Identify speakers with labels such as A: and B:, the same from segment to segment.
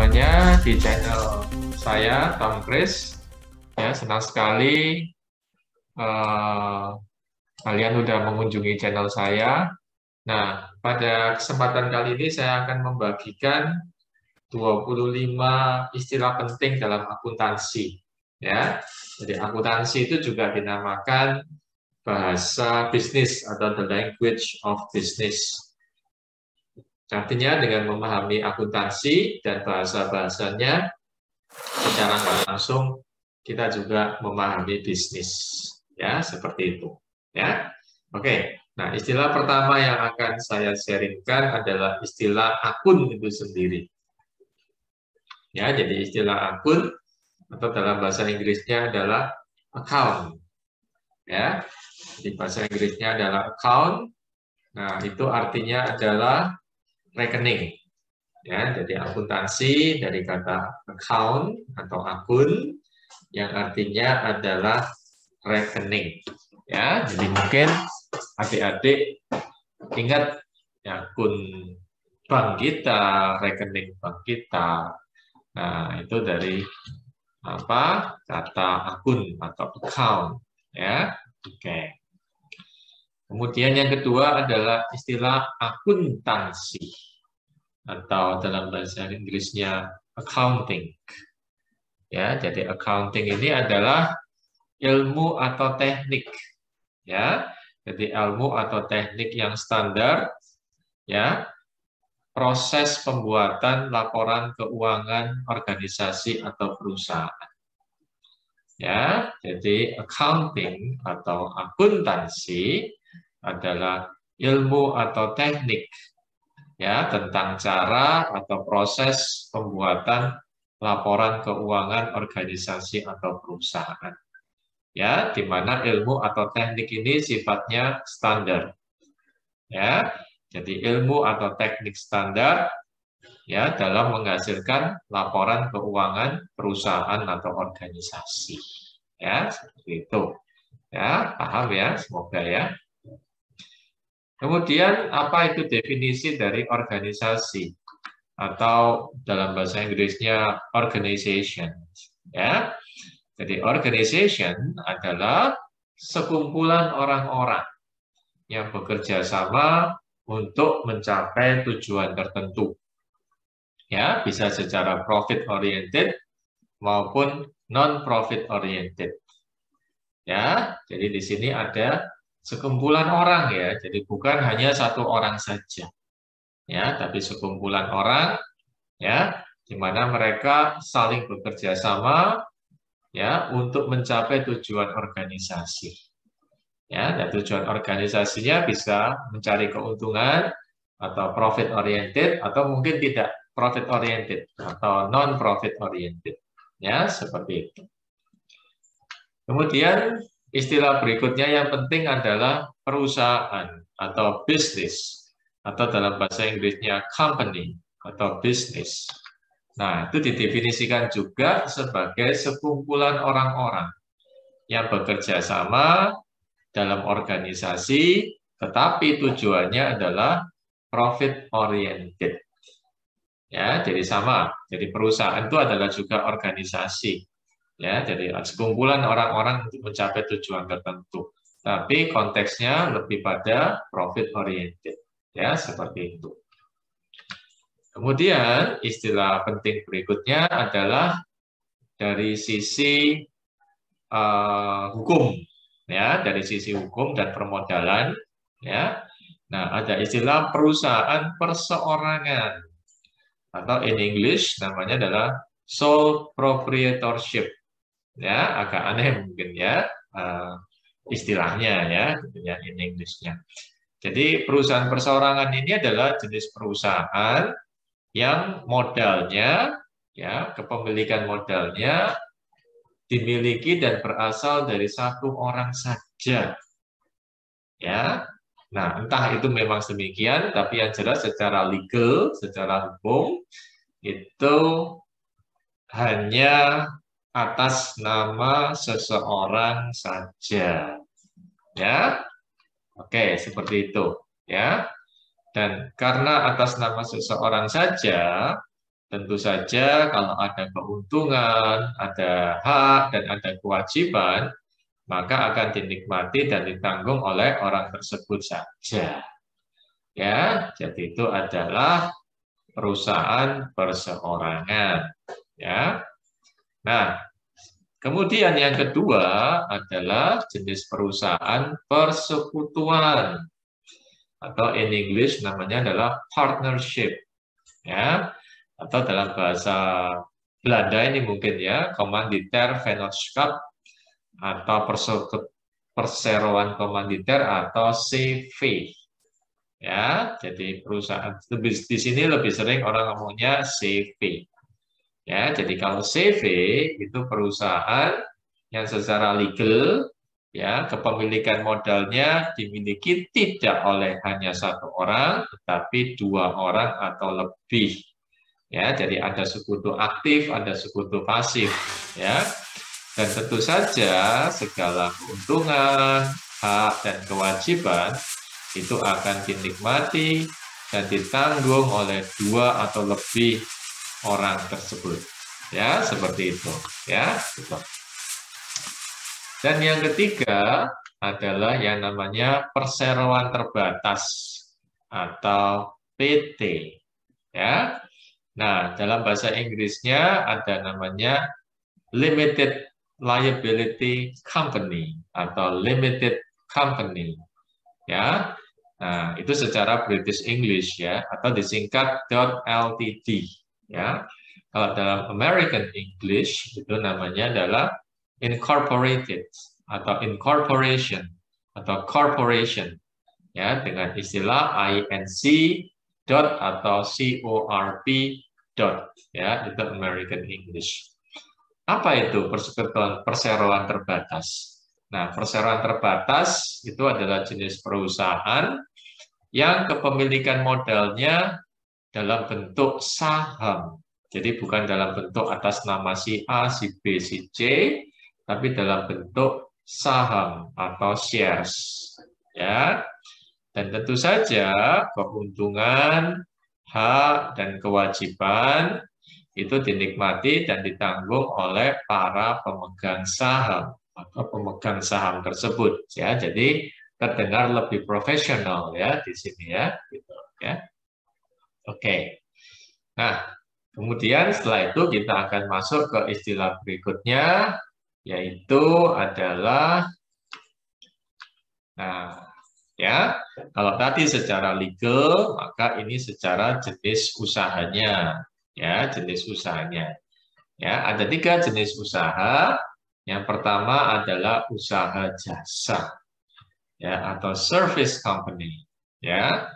A: semuanya di channel saya, Tom Chris. Ya, senang sekali kalian sudah mengunjungi channel saya. Nah, pada kesempatan kali ini saya akan membagikan 25 istilah penting dalam akuntansi. Ya, jadi akuntansi itu juga dinamakan bahasa bisnis atau the language of business. Artinya dengan memahami akuntansi dan bahasa-bahasanya secara nggak langsung kita juga memahami bisnis, ya seperti itu, ya. Oke, nah istilah pertama yang akan saya sharingkan adalah istilah akun itu sendiri. Ya, jadi istilah akun atau dalam bahasa Inggrisnya adalah account, ya. Di bahasa Inggrisnya adalah account. Nah, itu artinya adalah rekening. Ya, jadi akuntansi dari kata account atau akun yang artinya adalah rekening. Ya, jadi mungkin adik-adik ingat ya, akun bank kita, rekening bank kita. Nah, itu dari apa? Kata akun atau account, ya. Oke. Kemudian yang kedua adalah istilah akuntansi atau dalam bahasa Inggrisnya accounting. Ya, jadi accounting ini adalah ilmu atau teknik, ya. Jadi ilmu atau teknik yang standar, ya, proses pembuatan laporan keuangan organisasi atau perusahaan. Ya, jadi accounting atau akuntansi adalah ilmu atau teknik, ya, tentang cara atau proses pembuatan laporan keuangan organisasi atau perusahaan. Ya, di mana ilmu atau teknik ini sifatnya standar. Ya, jadi ilmu atau teknik standar ya dalam menghasilkan laporan keuangan perusahaan atau organisasi. Ya, seperti itu. Ya, paham ya, semoga ya. Kemudian apa itu definisi dari organisasi atau dalam bahasa Inggrisnya organization, ya. Jadi organization adalah sekumpulan orang-orang yang bekerja sama untuk mencapai tujuan tertentu. Ya, bisa secara profit oriented maupun non profit oriented. Ya, jadi di sini ada sekumpulan orang ya. Jadi bukan hanya satu orang saja. Ya, tapi sekumpulan orang ya, di mana mereka saling bekerja sama ya untuk mencapai tujuan organisasi. Ya, dan tujuan organisasinya bisa mencari keuntungan atau profit oriented atau mungkin tidak profit oriented atau non profit oriented. Ya, seperti itu. Kemudian istilah berikutnya yang penting adalah perusahaan atau bisnis atau dalam bahasa Inggrisnya company atau business. Nah, itu didefinisikan juga sebagai sekumpulan orang-orang yang bekerja sama dalam organisasi, tetapi tujuannya adalah profit oriented. Ya, jadi sama. Jadi perusahaan itu adalah juga organisasi. Ya, jadi sekumpulan orang-orang untuk mencapai tujuan tertentu. Tapi konteksnya lebih pada profit oriented. Ya, seperti itu. Kemudian istilah penting berikutnya adalah dari sisi hukum, ya, dari sisi hukum dan permodalan, ya. Nah, ada istilah perusahaan perseorangan atau in English namanya adalah sole proprietorship, ya, agak aneh mungkin ya istilahnya ya in English-nya. Jadi perusahaan perseorangan ini adalah jenis perusahaan yang modalnya, ya, kepemilikan modalnya dimiliki dan berasal dari satu orang saja. Ya. Nah, entah itu memang demikian, tapi yang jelas secara legal, secara hukum itu hanya atas nama seseorang saja. Ya. Oke, seperti itu, ya. Dan karena atas nama seseorang saja, Tentu saja kalau ada keuntungan, ada hak, dan ada kewajiban, maka akan dinikmati dan ditanggung oleh orang tersebut saja. Ya, jadi itu adalah perusahaan perseorangan. Ya. Nah, kemudian yang kedua adalah jenis perusahaan persekutuan, atau in English namanya adalah partnership. Ya, atau dalam bahasa Belanda ini mungkin ya, Commanditair Vennootschap atau perseroan komanditer atau CV. Ya, jadi perusahaan di sini lebih sering orang ngomongnya CV. Ya, jadi kalau CV itu perusahaan yang secara legal ya kepemilikan modalnya dimiliki tidak oleh hanya satu orang, tetapi 2 orang atau lebih. Ya, jadi ada sekutu aktif, ada sekutu pasif. Ya, dan tentu saja segala keuntungan, hak, dan kewajiban itu akan dinikmati dan ditanggung oleh 2 atau lebih orang tersebut. Ya, seperti itu. Ya, gitu. Dan yang ketiga adalah yang namanya perseroan terbatas atau PT. Ya. Nah, dalam bahasa Inggrisnya ada namanya limited liability company atau limited company. Ya. Nah, itu secara British English ya, atau disingkat .ltd ya. Kalau dalam American English itu namanya adalah incorporated atau incorporation atau corporation ya, dengan istilah INC dot atau CORP dot ya, itu American English. Apa itu perseroan terbatas? Nah, perseroan terbatas itu adalah jenis perusahaan yang kepemilikan modalnya dalam bentuk saham. Jadi bukan dalam bentuk atas nama si A, si B, si C, tapi dalam bentuk saham atau shares. Ya. Dan tentu saja keuntungan, hak, dan kewajiban itu dinikmati dan ditanggung oleh para pemegang saham atau pemegang saham tersebut. Ya, jadi terdengar lebih profesional ya di sini ya, gitu ya. Oke. Nah, kemudian setelah itu kita akan masuk ke istilah berikutnya, yaitu adalah, nah, ya, kalau tadi secara legal, maka ini secara jenis usahanya, ya, jenis usahanya. Ya, ada 3 jenis usaha. Yang pertama adalah usaha jasa, ya, atau service company, ya.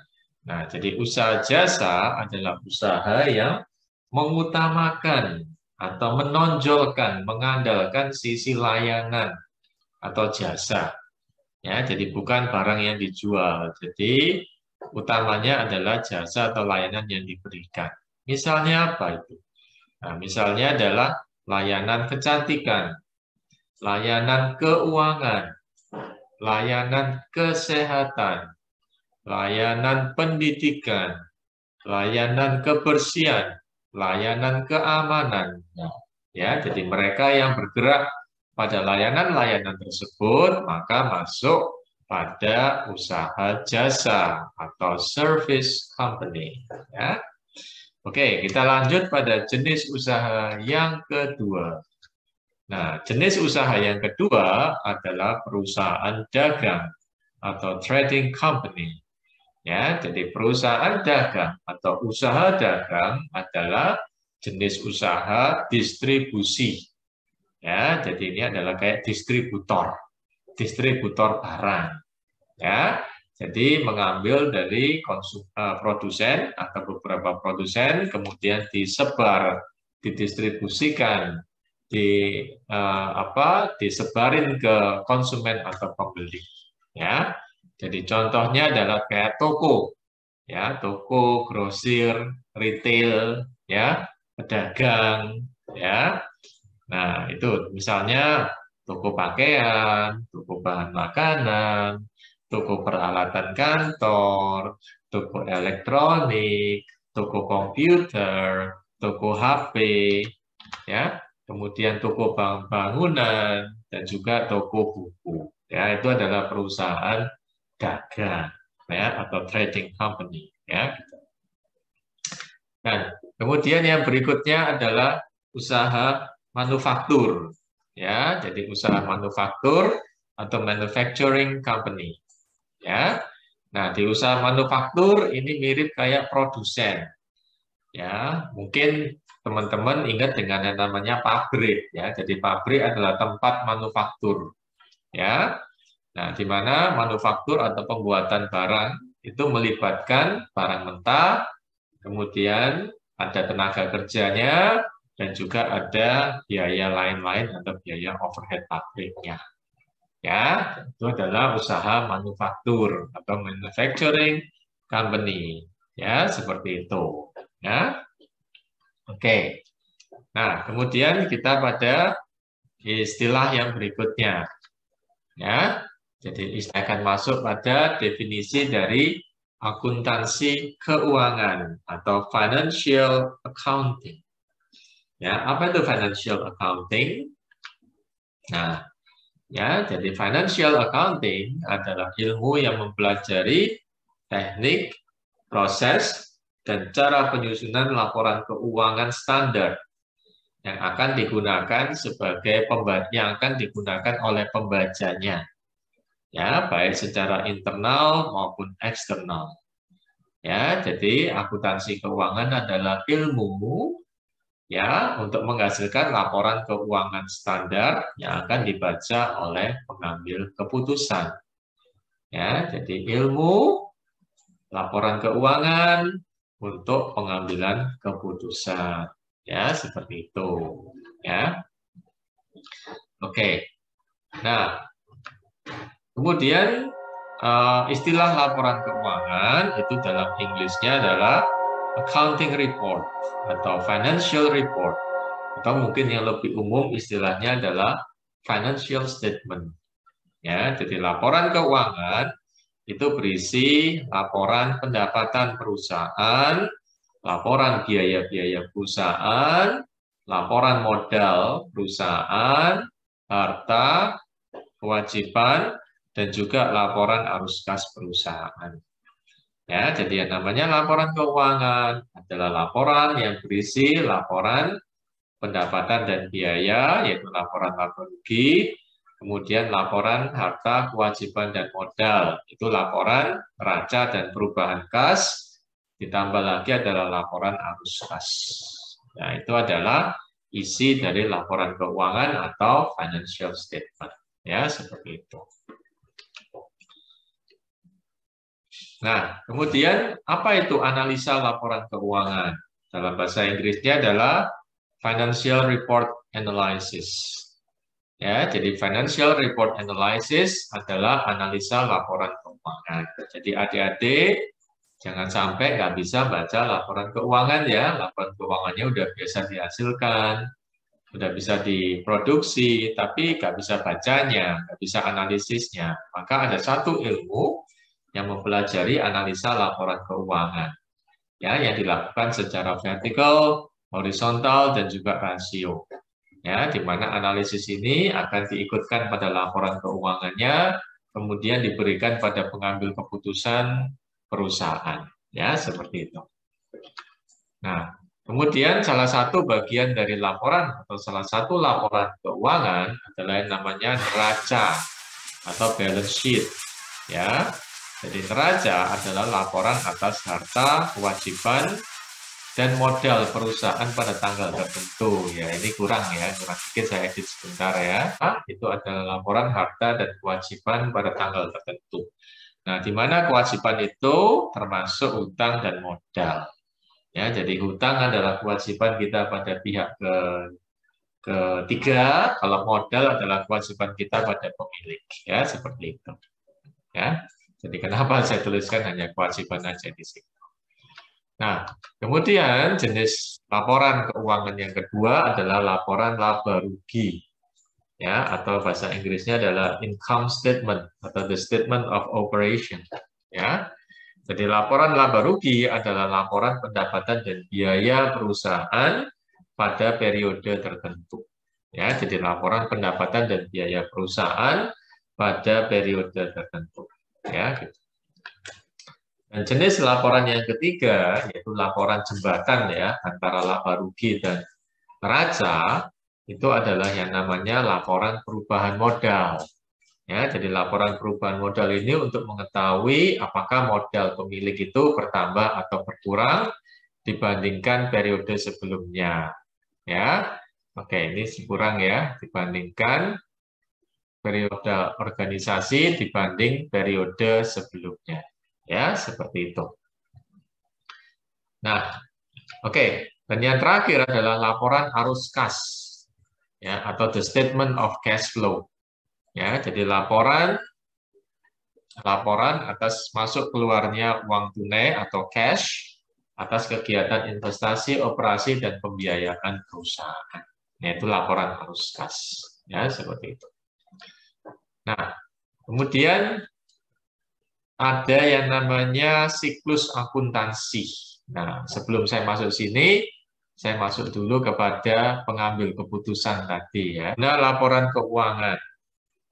A: Nah, jadi usaha jasa adalah usaha yang mengutamakan atau menonjolkan, mengandalkan sisi layanan atau jasa. Ya, jadi bukan barang yang dijual. Jadi utamanya adalah jasa atau layanan yang diberikan. Misalnya apa itu? Nah, misalnya adalah layanan kecantikan, layanan keuangan, layanan kesehatan, layanan pendidikan, layanan kebersihan, layanan keamanan. Nah, ya, jadi mereka yang bergerak pada layanan-layanan tersebut maka masuk pada usaha jasa atau service company. Ya. Oke, kita lanjut pada jenis usaha yang kedua. Nah, jenis usaha yang kedua adalah perusahaan dagang atau trading company. Ya, jadi perusahaan dagang atau usaha dagang adalah jenis usaha distribusi. Ya, jadi ini adalah kayak distributor barang. Ya, jadi mengambil dari produsen atau beberapa produsen, kemudian disebar, didistribusikan, disebarin ke konsumen atau pembeli. Ya, jadi contohnya adalah kayak toko, ya, toko, grosir, retail, ya, pedagang, ya. Nah, itu misalnya toko pakaian, toko bahan makanan, toko peralatan kantor, toko elektronik, toko komputer, toko HP, ya, kemudian toko bangunan, dan juga toko buku. Ya, itu adalah perusahaan dagang, ya, atau trading company. Ya. Dan kemudian yang berikutnya adalah usaha manufaktur. Ya, jadi usaha manufaktur atau manufacturing company. Ya. Nah, di usaha manufaktur ini mirip kayak produsen. Ya, mungkin teman-teman ingat dengan yang namanya pabrik ya. Jadi pabrik adalah tempat manufaktur. Ya. Nah, di mana manufaktur atau pembuatan barang itu melibatkan barang mentah, kemudian ada tenaga kerjanya dan juga ada biaya lain-lain atau biaya overhead pabriknya. Ya, itu adalah usaha manufaktur atau manufacturing company. Ya, seperti itu. Ya. Oke. Nah, kemudian kita pada istilah yang berikutnya. Ya. Jadi saya akan masuk pada definisi dari akuntansi keuangan atau financial accounting. Ya, apa itu financial accounting? Nah, ya, jadi financial accounting adalah ilmu yang mempelajari teknik, proses, dan cara penyusunan laporan keuangan standar yang akan digunakan oleh pembacanya. Ya, baik secara internal maupun eksternal. Ya, jadi akuntansi keuangan adalah ilmu ya untuk menghasilkan laporan keuangan standar yang akan dibaca oleh pengambil keputusan. Ya, jadi ilmu laporan keuangan untuk pengambilan keputusan. Ya, seperti itu. Ya. Oke. Nah, kemudian istilah laporan keuangan itu dalam Inggrisnya adalah accounting report atau financial report. Atau mungkin yang lebih umum istilahnya adalah financial statement. Ya, jadi laporan keuangan itu berisi laporan pendapatan perusahaan, laporan biaya-biaya perusahaan, laporan modal perusahaan, harta, kewajiban, dan juga laporan arus kas perusahaan. Ya, jadi yang namanya laporan keuangan adalah laporan yang berisi laporan pendapatan dan biaya, yaitu laporan laba rugi, kemudian laporan harta, kewajiban, dan modal, itu laporan neraca dan perubahan kas, ditambah lagi adalah laporan arus kas. Nah, itu adalah isi dari laporan keuangan atau financial statement. Ya, seperti itu. Nah, kemudian apa itu analisa laporan keuangan? Dalam bahasa Inggrisnya adalah financial report analysis. Ya, jadi financial report analysis adalah analisa laporan keuangan. Jadi adik-adik jangan sampai nggak bisa baca laporan keuangan ya. Laporan keuangannya udah biasa dihasilkan, udah bisa diproduksi, tapi nggak bisa bacanya, nggak bisa analisisnya. Maka ada satu ilmu yang mempelajari analisa laporan keuangan, ya, yang dilakukan secara vertikal, horizontal, dan juga rasio. Ya, di mana analisis ini akan diikutkan pada laporan keuangannya, kemudian diberikan pada pengambil keputusan perusahaan. Ya, seperti itu. Nah, kemudian salah satu bagian dari laporan atau salah satu laporan keuangan adalah yang namanya neraca atau balance sheet. Ya, jadi neraca adalah laporan atas harta, kewajiban, dan modal perusahaan pada tanggal tertentu. Ya, ini kurang sedikit saya edit sebentar ya. Itu adalah laporan harta dan kewajiban pada tanggal tertentu. Nah, di mana kewajiban itu termasuk hutang dan modal. Ya, jadi hutang adalah kewajiban kita pada pihak ketiga, kalau modal adalah kewajiban kita pada pemilik. Ya, seperti itu. Ya, jadi kenapa saya tuliskan hanya kewajiban aja di sini. Nah, kemudian jenis laporan keuangan yang kedua adalah laporan laba rugi. Ya, atau bahasa Inggrisnya adalah income statement atau the statement of operation. Ya. Jadi laporan laba rugi adalah laporan pendapatan dan biaya perusahaan pada periode tertentu. Ya, jadi laporan pendapatan dan biaya perusahaan pada periode tertentu. Ya, gitu. Dan jenis laporan yang ketiga yaitu laporan jembatan ya antara laba rugi dan neraca, itu adalah yang namanya laporan perubahan modal. Ya, jadi laporan perubahan modal ini untuk mengetahui apakah modal pemilik itu bertambah atau berkurang dibandingkan periode sebelumnya. Ya, oke, ini kurang ya dibandingkan periode organisasi dibanding periode sebelumnya. Ya, seperti itu. Nah, oke. Dan yang terakhir adalah laporan arus kas, ya, atau the statement of cash flow. Ya, jadi laporan atas masuk keluarnya uang tunai atau cash atas kegiatan investasi, operasi, dan pembiayaan perusahaan. Yaitu laporan arus kas. Ya, seperti itu. Nah, kemudian ada yang namanya siklus akuntansi. Nah, sebelum saya masuk sini, saya masuk dulu kepada pengambil keputusan tadi ya. Nah, laporan keuangan.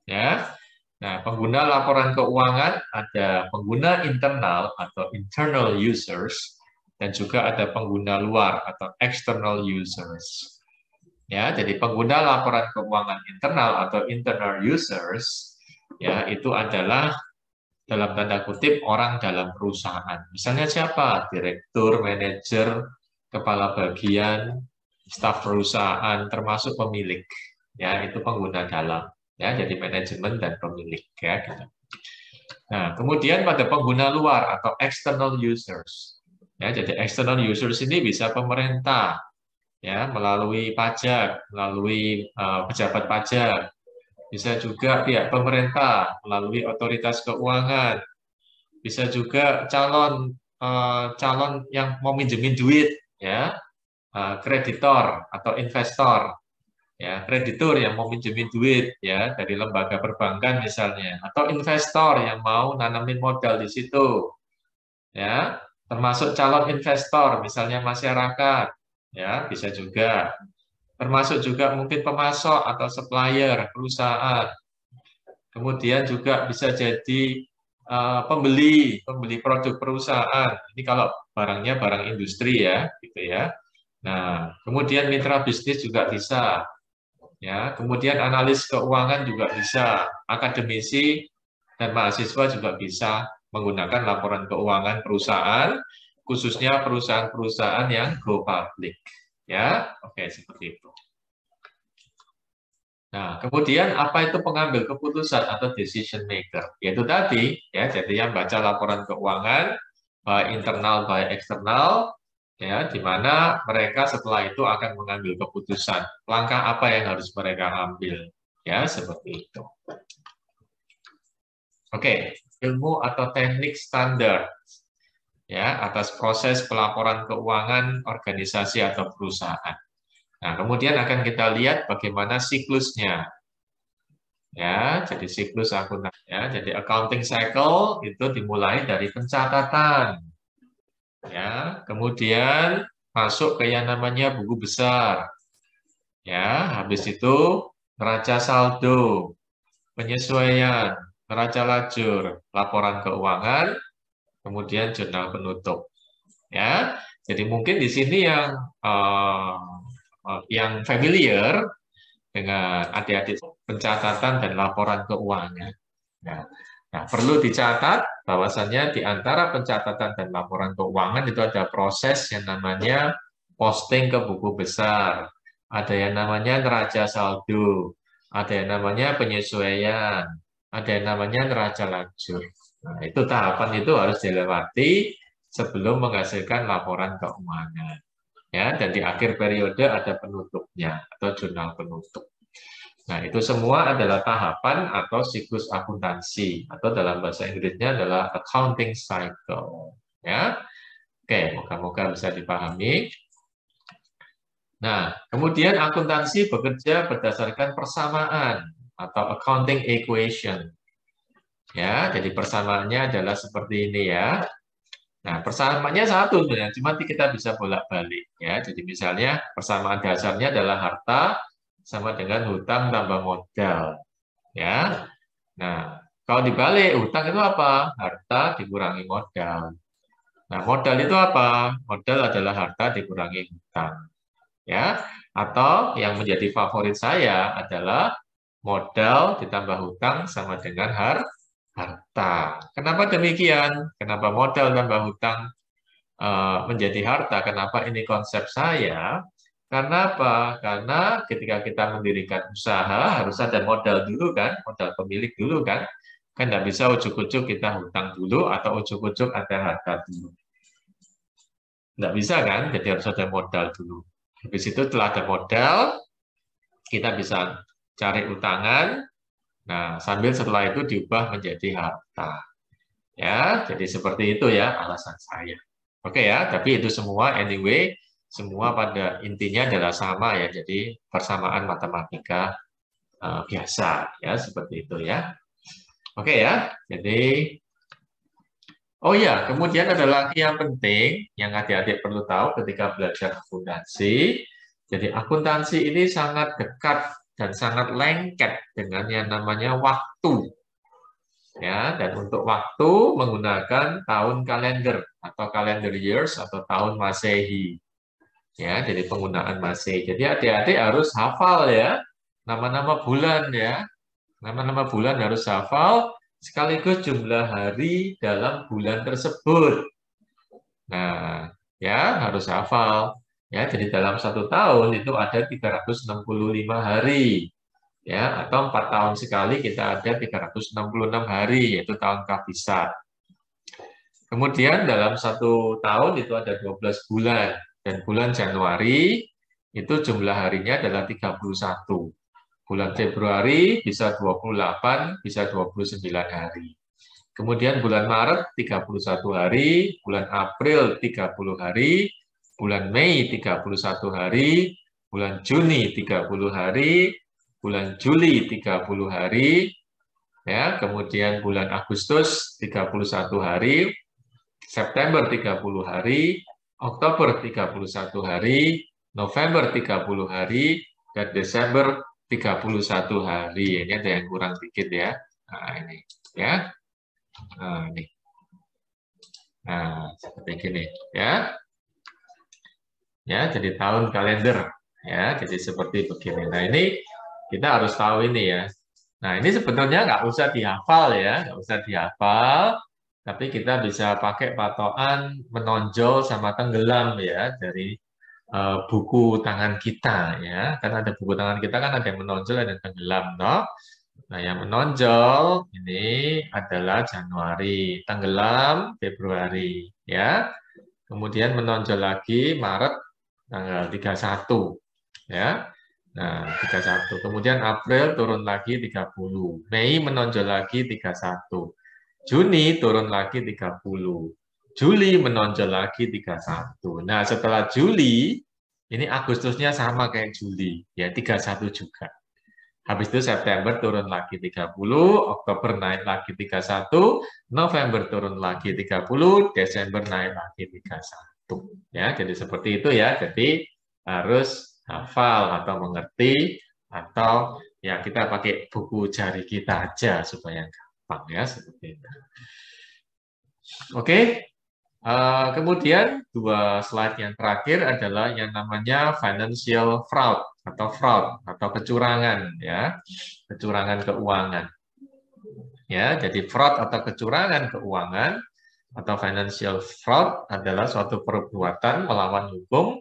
A: Ya. Nah, pengguna laporan keuangan ada pengguna internal atau internal users dan juga ada pengguna luar atau external users. Ya, jadi pengguna laporan keuangan internal atau internal users ya itu adalah dalam tanda kutip orang dalam perusahaan. Misalnya siapa? Direktur, manajer, kepala bagian, staf perusahaan, termasuk pemilik. Ya, itu pengguna dalam. Ya, jadi manajemen dan pemilik. Ya, gitu. Nah, kemudian pada pengguna luar atau external users. Ya, jadi external users ini bisa pemerintah, ya, melalui pajak, melalui pejabat pajak, bisa juga pihak pemerintah melalui otoritas keuangan, bisa juga calon yang mau minjemin duit, ya, kreditor atau investor, ya, kreditur yang mau minjemin duit, ya, dari lembaga perbankan misalnya, atau investor yang mau nanamin modal di situ, ya, termasuk calon investor misalnya masyarakat, ya, bisa juga. Termasuk juga mungkin pemasok atau supplier perusahaan. Kemudian juga bisa jadi pembeli produk perusahaan. Ini kalau barangnya barang industri ya, gitu ya. Nah, kemudian mitra bisnis juga bisa. Ya, kemudian analis keuangan juga bisa. Akademisi dan mahasiswa juga bisa menggunakan laporan keuangan perusahaan, khususnya perusahaan-perusahaan yang go public. Ya, oke, seperti itu. Nah, kemudian apa itu pengambil keputusan atau decision maker? Yaitu tadi, ya, jadi yang baca laporan keuangan, baik internal, baik eksternal, ya, di mana mereka setelah itu akan mengambil keputusan. Langkah apa yang harus mereka ambil? Ya, seperti itu. Oke, ilmu atau teknik standar, ya, atas proses pelaporan keuangan organisasi atau perusahaan. Nah, kemudian akan kita lihat bagaimana siklusnya. Ya, jadi siklus akuntansi. Ya, jadi accounting cycle itu dimulai dari pencatatan. Ya, kemudian masuk ke yang namanya buku besar. Ya, habis itu neraca saldo, penyesuaian, neraca lajur, laporan keuangan, kemudian jurnal penutup. Ya, jadi mungkin di sini yang familiar dengan adik-adik pencatatan dan laporan keuangan. Nah, perlu dicatat bahwasannya di antara pencatatan dan laporan keuangan itu ada proses yang namanya posting ke buku besar, ada yang namanya neraca saldo, ada yang namanya penyesuaian, ada yang namanya neraca lajur. Nah, itu tahapan itu harus dilewati sebelum menghasilkan laporan keuangan. Ya, dan di akhir periode ada penutupnya atau jurnal penutup. Nah, itu semua adalah tahapan atau siklus akuntansi atau dalam bahasa Inggrisnya adalah accounting cycle. Ya, oke, moga-moga bisa dipahami. Nah, kemudian akuntansi bekerja berdasarkan persamaan atau accounting equation. Ya, jadi persamaannya adalah seperti ini ya. Nah, persamaannya satu sebenarnya, cuma kita bisa bolak-balik ya. Jadi misalnya persamaan dasarnya adalah harta sama dengan hutang tambah modal ya. Nah, kalau dibalik hutang itu apa? Harta dikurangi modal. Nah, modal itu apa? Modal adalah harta dikurangi hutang ya. Atau yang menjadi favorit saya adalah modal ditambah hutang sama dengan harta. Kenapa demikian? Kenapa modal tambah hutang menjadi harta? Kenapa ini konsep saya? Karena apa? Karena ketika kita mendirikan usaha harus ada modal dulu kan, modal pemilik dulu kan. Kan tidak bisa ujuk-ujuk kita hutang dulu atau ujuk-ujuk ada harta dulu. Tidak bisa kan, jadi harus ada modal dulu. Habis itu setelah ada modal, kita bisa cari utangan. Nah, sambil setelah itu diubah menjadi harta. Ya, jadi seperti itu ya alasan saya. Oke ya, tapi itu semua anyway, semua pada intinya adalah sama ya. Jadi persamaan matematika biasa ya, seperti itu ya. Oke ya, jadi oh ya, kemudian ada lagi yang penting yang adik-adik perlu tahu ketika belajar akuntansi. Jadi akuntansi ini sangat dekat dan sangat lengket dengan yang namanya waktu. Ya, dan untuk waktu menggunakan tahun kalender atau calendar years atau tahun Masehi. Ya, jadi penggunaan Masehi. Jadi adik-adik harus hafal ya nama-nama bulan ya. Nama-nama bulan harus hafal sekaligus jumlah hari dalam bulan tersebut. Nah, ya harus hafal. Ya, jadi dalam satu tahun itu ada 365 hari. Ya, atau 4 tahun sekali kita ada 366 hari, yaitu tahun kabisat. Kemudian dalam satu tahun itu ada 12 bulan. Dan bulan Januari itu jumlah harinya adalah 31. Bulan Februari bisa 28, bisa 29 hari. Kemudian bulan Maret 31 hari, bulan April 30 hari, bulan Mei 31 hari, bulan Juni 30 hari, bulan Juli 30 hari, ya, kemudian bulan Agustus 31 hari, September 30 hari, Oktober 31 hari, November 30 hari, dan Desember 31 hari. Ini ada yang kurang dikit ya. Nah, ini ya. Nah, ini. Nah, seperti gini ya. Ya, jadi tahun kalender ya. Jadi seperti begini. Nah, ini kita harus tahu ini ya. Nah, ini sebetulnya nggak usah dihafal ya, nggak usah dihafal, tapi kita bisa pakai patokan menonjol sama tenggelam ya dari buku tangan kita ya. Karena ada buku tangan kita kan ada yang menonjol, ada yang tenggelam, no? Nah, yang menonjol ini adalah Januari, tenggelam Februari ya. Kemudian menonjol lagi Maret tanggal 31 ya. Nah, 31. Kemudian April turun lagi 30. Mei menonjol lagi 31. Juni turun lagi 30. Juli menonjol lagi 31. Nah, setelah Juli, ini Agustusnya sama kayak Juli, ya 31 juga. Habis itu September turun lagi 30, Oktober naik lagi 31, November turun lagi 30, Desember naik lagi 31. Ya, jadi seperti itu ya. Jadi harus hafal atau mengerti atau ya kita pakai buku jari kita aja supaya gampang ya seperti itu. Oke. Kemudian dua slide yang terakhir adalah yang namanya financial fraud atau kecurangan ya, kecurangan keuangan. Ya, jadi fraud atau kecurangan keuangan atau financial fraud adalah suatu perbuatan melawan hukum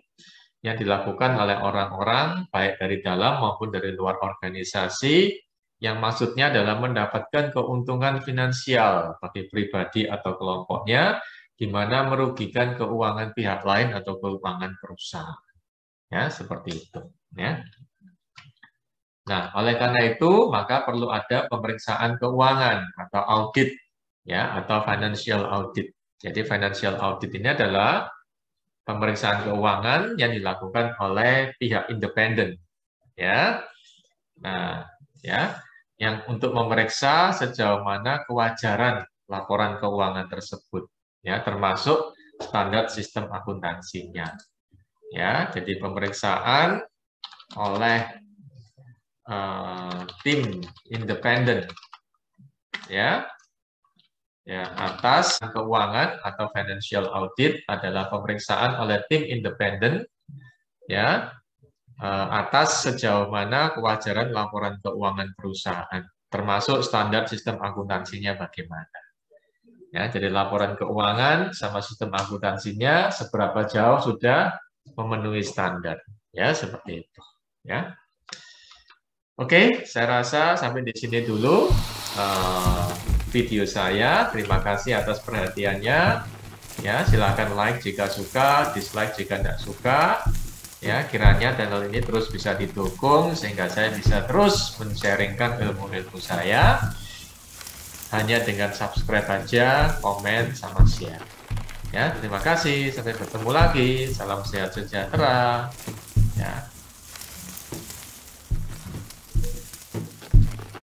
A: yang dilakukan oleh orang-orang baik dari dalam maupun dari luar organisasi yang maksudnya adalah mendapatkan keuntungan finansial bagi pribadi atau kelompoknya di mana merugikan keuangan pihak lain atau keuangan perusahaan. Ya, seperti itu, ya. Nah, oleh karena itu, maka perlu ada pemeriksaan keuangan atau audit, ya, atau financial audit. Jadi financial audit ini adalah pemeriksaan keuangan yang dilakukan oleh pihak independen, ya. Nah, ya, yang untuk memeriksa sejauh mana kewajaran laporan keuangan tersebut, ya, termasuk standar sistem akuntansinya. Ya, jadi pemeriksaan oleh tim independen, ya, atas keuangan atau financial audit adalah pemeriksaan oleh tim independen, ya, atas sejauh mana kewajaran laporan keuangan perusahaan, termasuk standar sistem akuntansinya bagaimana. Ya, jadi laporan keuangan sama sistem akuntansinya seberapa jauh sudah memenuhi standar, ya, seperti itu, ya. Oke, saya rasa sampai di sini dulu video saya. Terima kasih atas perhatiannya. Ya, silakan like jika suka, dislike jika tidak suka. Ya, kiranya channel ini terus bisa didukung sehingga saya bisa terus men-sharingkan ilmu-ilmu saya. Hanya dengan subscribe aja, komen, sama share. Ya, terima kasih. Sampai bertemu lagi. Salam sehat sejahtera. Ya.